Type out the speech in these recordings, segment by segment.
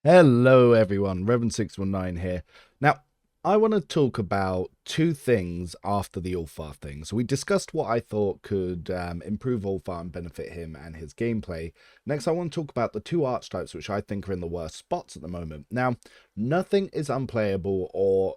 Hello everyone, Revan619 here. Now, I want to talk about two things after the Ulfar thing. So we discussed what I thought could improve Ulfar and benefit him and his gameplay. Next, I want to talk about the two archetypes which I think are in the worst spots at the moment. Now, nothing is unplayable or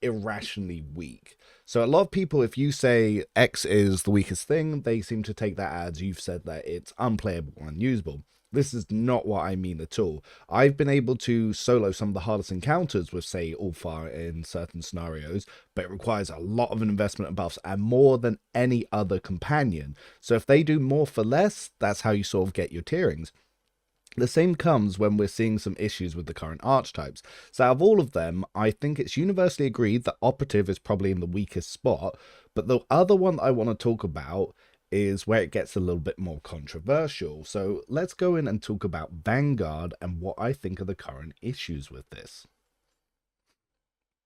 irrationally weak. So a lot of people, if you say X is the weakest thing, they seem to take that as you've said that it's unplayable and unusable. This is not what I mean at all. I've been able to solo some of the hardest encounters with, say, Ulfar in certain scenarios, but it requires a lot of an investment and buffs and more than any other companion. So if they do more for less, that's how you sort of get your tierings. The same comes when we're seeing some issues with the current archetypes. So out of all of them, I think it's universally agreed that Operative is probably in the weakest spot, but the other one that I want to talk about is where it gets a little bit more controversial. So let's go in and talk about Vanguard and what I think are the current issues with this.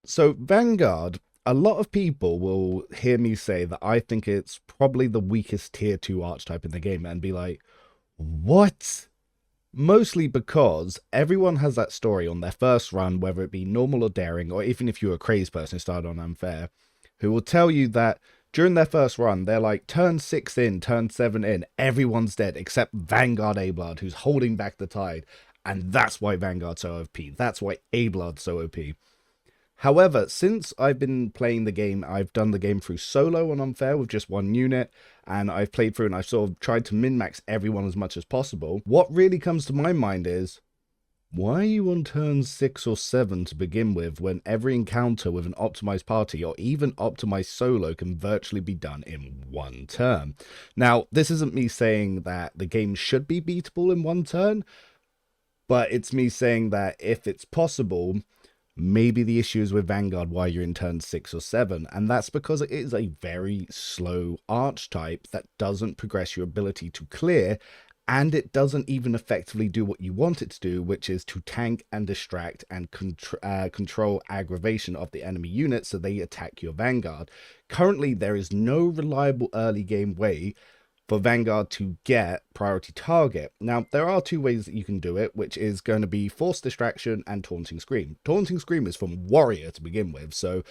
So Vanguard, a lot of people will hear me say that I think it's probably the weakest tier 2 archetype in the game and be like, what? Mostly because everyone has that story on their first run, whether it be normal or daring, or even if you're a crazed person who started on unfair, who will tell you that during their first run, they're like, turn 6 in, turn 7 in, everyone's dead except Vanguard A-Blood, who's holding back the tide. And that's why Vanguard's so OP. That's why A-Blood's so OP. However, since I've been playing the game, I've done the game through solo on Unfair with just one unit, and I've played through and I've sort of tried to min-max everyone as much as possible. What really comes to my mind is, why are you on turn 6 or 7 to begin with when every encounter with an optimized party or even optimized solo can virtually be done in one turn? Now, this isn't me saying that the game should be beatable in one turn, but it's me saying that if it's possible, maybe the issue is with Vanguard while you're in turn 6 or 7, and that's because it is a very slow archetype that doesn't progress your ability to clear, and it doesn't even effectively do what you want it to do, which is to tank and distract and control aggravation of the enemy unit so they attack your Vanguard. Currently, there is no reliable early game way for Vanguard to get priority target. Now, there are two ways that you can do it, which is going to be Forced Distraction and Taunting Scream. Taunting Scream is from Warrior to begin with, so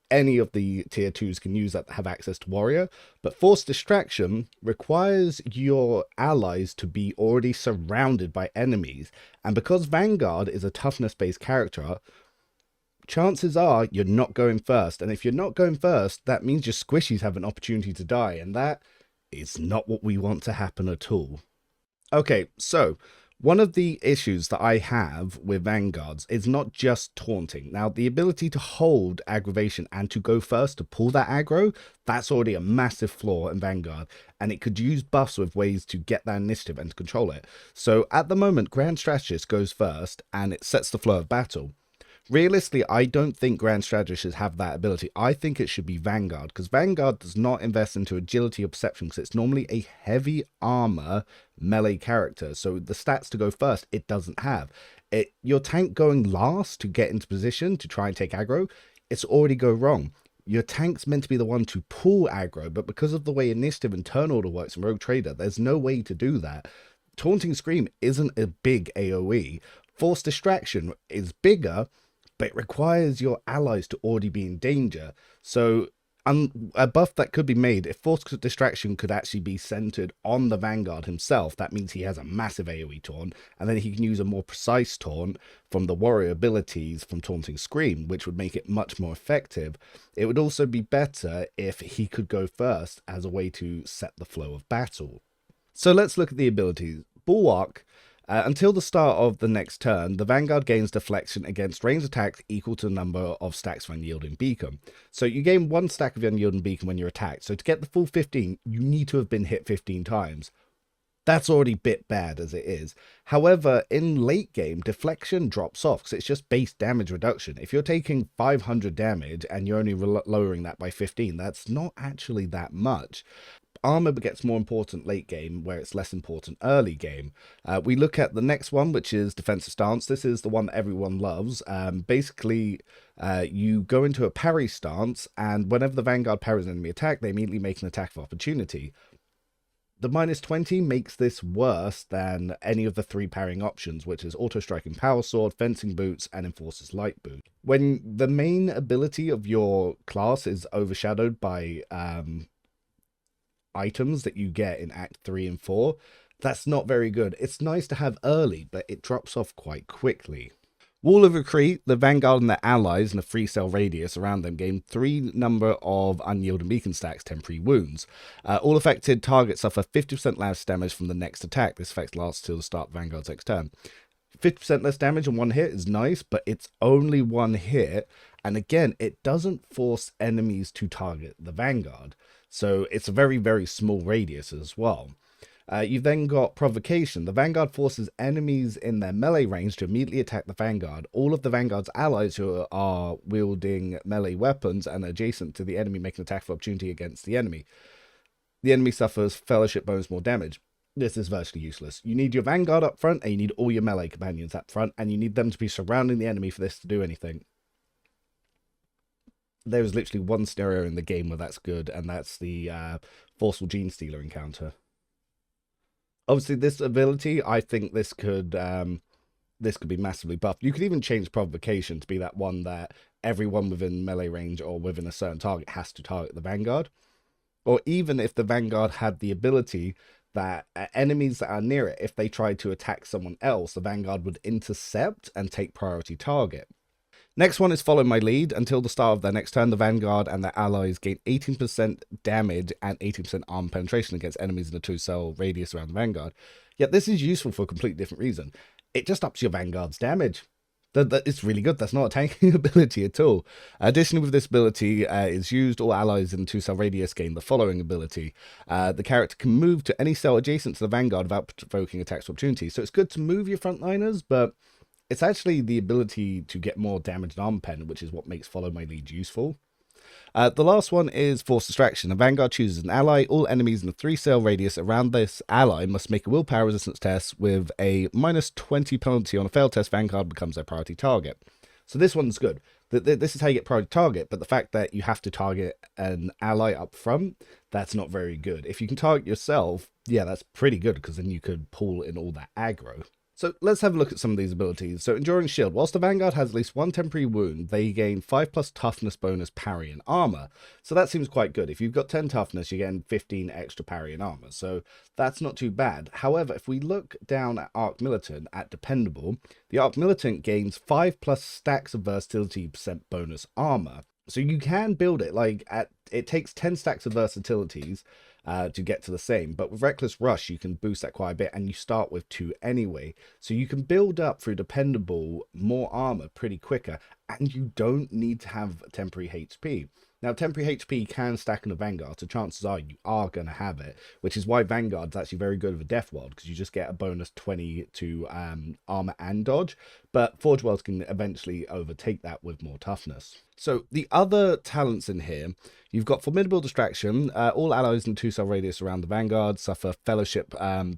any of the tier 2s can use that have access to Warrior, but Forced Distraction requires your allies to be already surrounded by enemies, and because Vanguard is a toughness-based character, chances are you're not going first, and if you're not going first, that means your squishies have an opportunity to die, and that is not what we want to happen at all. Okay, so one of the issues that I have with Vanguards is not just taunting. Now, the ability to hold aggravation and to go first to pull that aggro, that's already a massive flaw in Vanguard, and it could use buffs with ways to get that initiative and to control it. So at the moment, Grand Strategist goes first, and it sets the flow of battle. Realistically, I don't think Grand Strategists should have that ability. I think it should be Vanguard, because Vanguard does not invest into agility or perception, because it's normally a heavy armor melee character. So the stats to go first, it doesn't have. Your tank going last to get into position to try and take aggro, it's already go wrong. Your tank's meant to be the one to pull aggro, but because of the way initiative and turn order works in Rogue Trader, there's no way to do that. Taunting Scream isn't a big AoE. Forced Distraction is bigger, but it requires your allies to already be in danger. So a buff that could be made, if Forced Distraction could actually be centered on the Vanguard himself, that means he has a massive AoE taunt, and then he can use a more precise taunt from the warrior abilities from Taunting Scream, which would make it much more effective. It would also be better if he could go first as a way to set the flow of battle. So let's look at the abilities. Bulwark. Until the start of the next turn, the Vanguard gains deflection against ranged attacks equal to the number of stacks of Unyielding Beacon. So you gain 1 stack of Unyielding Beacon when you're attacked. So to get the full 15, you need to have been hit 15 times. That's already a bit bad as it is. However, in late game, deflection drops off because it's just base damage reduction. If you're taking 500 damage and you're only lowering that by 15, that's not actually that much. Armor gets more important late game, where it's less important early game. We look at the next one, which is defensive stance. This is the one that everyone loves. Basically, you go into a parry stance, and whenever the Vanguard parries an enemy attack, they immediately make an attack of opportunity. The -20 makes this worse than any of the 3 parrying options, which is Auto Striking Power Sword, Fencing Boots, and Enforcer's Light Boot. When the main ability of your class is overshadowed by items that you get in Act 3 and 4, that's not very good. It's nice to have early, but it drops off quite quickly. Wall of Retreat, the Vanguard and their allies in a 3-cell radius around them gain 3 number of unyielding beacon stacks, temporary wounds. All affected targets suffer 50% less damage from the next attack. This effect lasts till the start of Vanguard's next turn. 50% less damage on 1 hit is nice, but it's only 1 hit. And again, it doesn't force enemies to target the Vanguard. So it's a very, very small radius as well. You've then got Provocation. The Vanguard forces enemies in their melee range to immediately attack the Vanguard. All of the Vanguard's allies who are wielding melee weapons and adjacent to the enemy make an attack of opportunity against the enemy. The enemy suffers fellowship bonus more damage. This is virtually useless. You need your Vanguard up front, and you need all your melee companions up front, and you need them to be surrounding the enemy for this to do anything. There is literally one scenario in the game where that's good, and that's the Forceful Gene Stealer encounter. Obviously, this ability, I think this could be massively buffed. You could even change Provocation to be that one that everyone within melee range or within a certain target has to target the Vanguard. Or even if the Vanguard had the ability that enemies that are near it, if they tried to attack someone else, the Vanguard would intercept and take priority target. Next one is Follow My Lead. Until the start of their next turn, the Vanguard and their allies gain 18% damage and 18% armor penetration against enemies in a 2-cell radius around the Vanguard. Yet this is useful for a completely different reason. It just ups your Vanguard's damage. It's really good. That's not a tanking ability at all. Additionally, with this ability is used, all allies in 2-cell radius gain the following ability. The character can move to any cell adjacent to the Vanguard without provoking attacks of opportunity. So it's good to move your frontliners, but it's actually the ability to get more damage and armor pen, which is what makes Follow My Lead useful. The last one is Force Distraction. The Vanguard chooses an ally. All enemies in a 3-cell radius around this ally must make a willpower resistance test with a -20 penalty. On a failed test, Vanguard becomes their priority target. So this one's good. This is how you get priority target, but the fact that you have to target an ally up front, that's not very good. If you can target yourself, yeah, that's pretty good, because then you could pull in all that aggro. So let's have a look at some of these abilities. So Enduring Shield. Whilst the Vanguard has at least 1 temporary wound, they gain 5+ toughness bonus, parry, and armor. So that seems quite good. If you've got 10 toughness, you're getting 15 extra parry and armor. So that's not too bad. However, if we look down at Arc Militant, at Dependable, the Arc Militant gains 5+ stacks of versatility % bonus armor. So you can build it. It takes 10 stacks of versatilities to get to the same, but with Reckless Rush you can boost that quite a bit, and you start with 2 anyway, so you can build up through Dependable more armor pretty quicker, and you don't need to have temporary HP. Now, temporary HP can stack in a Vanguard, so chances are you are going to have it, which is why Vanguard's actually very good with a Death World, because you just get a bonus 20 to armor and dodge, but Forge Worlds can eventually overtake that with more toughness. So the other talents in here, you've got Formidable Distraction. All allies in 2-cell radius around the Vanguard suffer Fellowship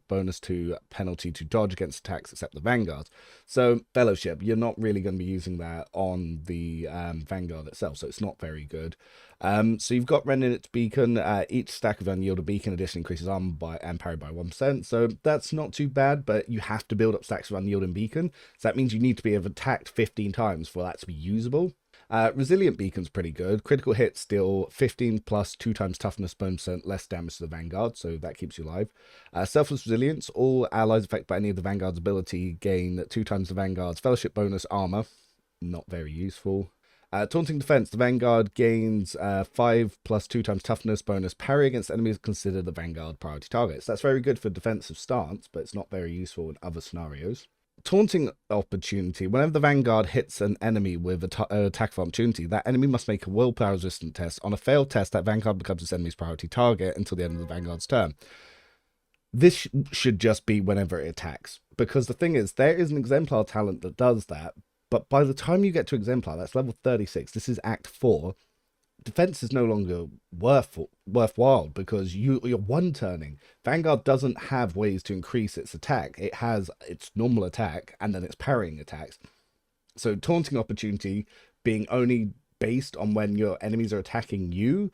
bonus to penalty to dodge against attacks except the Vanguard. So Fellowship, you're not really going to be using that on the Vanguard itself, so it's not very good. So you've got Remnant Beacon. Each stack of Unyielded Beacon addition increases armor and parry by 1%. So that's not too bad, but you have to build up stacks of Unyielding Beacon. So that means you need to be attacked 15 times for that to be usable. Resilient Beacon's pretty good. Critical hit still 15 plus 2 times toughness, bonus % less damage to the Vanguard, so that keeps you alive. Selfless Resilience. All allies affected by any of the Vanguard's ability gain 2 times the Vanguard's fellowship bonus armor. Not very useful. Taunting Defense. The Vanguard gains 5 plus 2 times toughness bonus parry against enemies considered the Vanguard priority targets. That's very good for defensive stance, but it's not very useful in other scenarios. Taunting Opportunity. Whenever the Vanguard hits an enemy with an attack of opportunity, that enemy must make a willpower resistant test. On a failed test, that Vanguard becomes its enemy's priority target until the end of the Vanguard's turn. This should just be whenever it attacks, because the thing is, there is an Exemplar talent that does that, but by the time you get to Exemplar, that's level 36, this is Act 4, defense is no longer worthwhile, because you're one-turning. Vanguard doesn't have ways to increase its attack. It has its normal attack, and then its parrying attacks. So Taunting Opportunity being only based on when your enemies are attacking you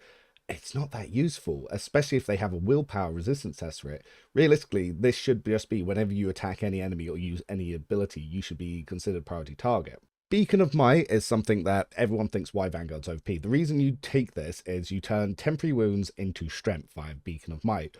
it's not that useful, especially if they have a willpower resistance test for it. Realistically, this should just be whenever you attack any enemy or use any ability, you should be considered priority target. Beacon of Might is something that everyone thinks why Vanguard's OP. The reason you take this is you turn temporary wounds into strength via Beacon of Might.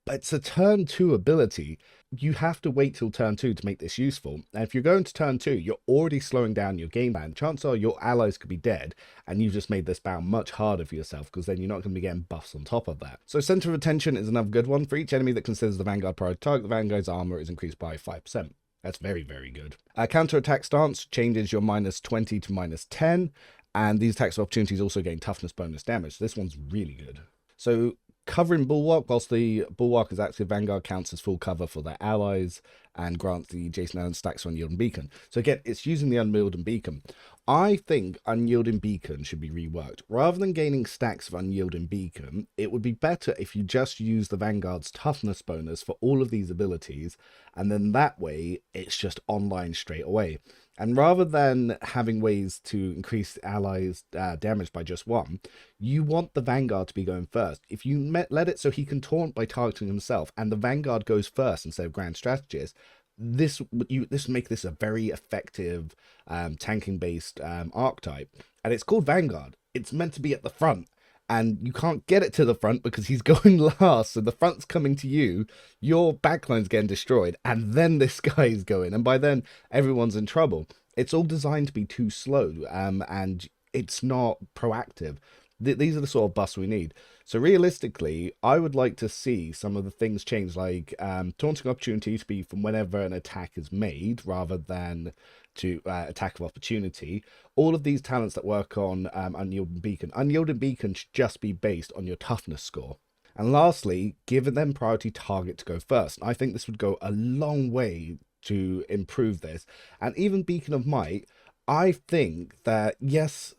But it's a turn 2 ability. You have to wait till turn 2 to make this useful. And if you're going to turn 2, you're already slowing down your game plan. Chances are your allies could be dead, and you've just made this battle much harder for yourself, because then you're not going to be getting buffs on top of that. So Center of Attention is another good one. For each enemy that considers the Vanguard priority target, the Vanguard's armor is increased by 5%. That's very, very good. Counter-attack stance changes your -20 to -10, and these attacks of opportunities also gain toughness bonus damage. So this one's really good. So covering Bulwark, whilst the Bulwark is active, Vanguard counts as full cover for their allies and grants the Jason Allen stacks for Unyielding Beacon. So again, it's using the Unyielding Beacon. I think Unyielding Beacon should be reworked. Rather than gaining stacks of Unyielding Beacon, it would be better if you just use the Vanguard's toughness bonus for all of these abilities, and then that way it's just online straight away. And rather than having ways to increase allies' damage by just one, you want the Vanguard to be going first. If you let it so he can taunt by targeting himself, and the Vanguard goes first instead of Grand Strategist, this would make this a very effective tanking-based archetype. And it's called Vanguard. It's meant to be at the front. And you can't get it to the front because he's going last. So the front's coming to you, your backline's getting destroyed, and then this guy is going. And by then, everyone's in trouble. It's all designed to be too slow, and it's not proactive. These are the sort of buffs we need. So realistically, I would like to see some of the things change, like taunting opportunity to be from whenever an attack is made, rather than to attack of opportunity. All of these talents that work on Unyielding Beacon. Unyielding Beacon should just be based on your toughness score. And lastly, giving them priority target to go first. I think this would go a long way to improve this. And even Beacon of Might, I think that, yes,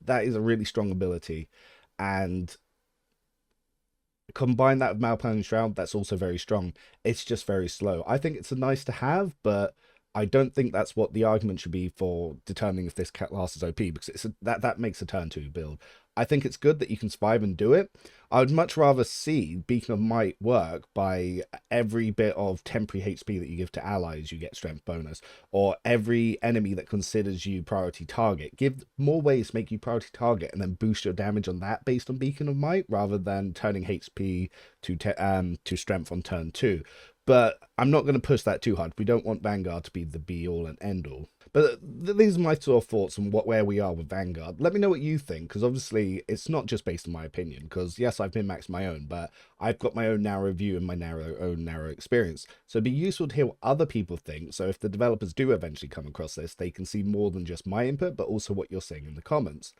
that is a really strong ability. And combine that with Malplanning Shroud, that's also very strong. It's just very slow. I think it's a nice to have, but I don't think that's what the argument should be for determining if this class is OP, because that makes a turn 2 build. I think it's good that you can survive and do it. I would much rather see Beacon of Might work by every bit of temporary HP that you give to allies, you get strength bonus, or every enemy that considers you priority target. Give more ways to make you priority target and then boost your damage on that based on Beacon of Might, rather than turning HP to strength on turn 2. But I'm not going to push that too hard. We don't want Vanguard to be the be-all and end-all. But these are my sort of thoughts on where we are with Vanguard. Let me know what you think, because obviously it's not just based on my opinion, because yes, I've min-maxed my own, but I've got my own narrow view and my narrow experience. So it'd be useful to hear what other people think, so if the developers do eventually come across this, they can see more than just my input, but also what you're saying in the comments.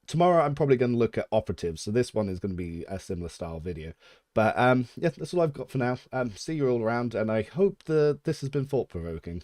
Tomorrow I'm probably going to look at operatives, so this one is going to be a similar style video. But yeah, that's all I've got for now. See you all around, and I hope this has been thought-provoking.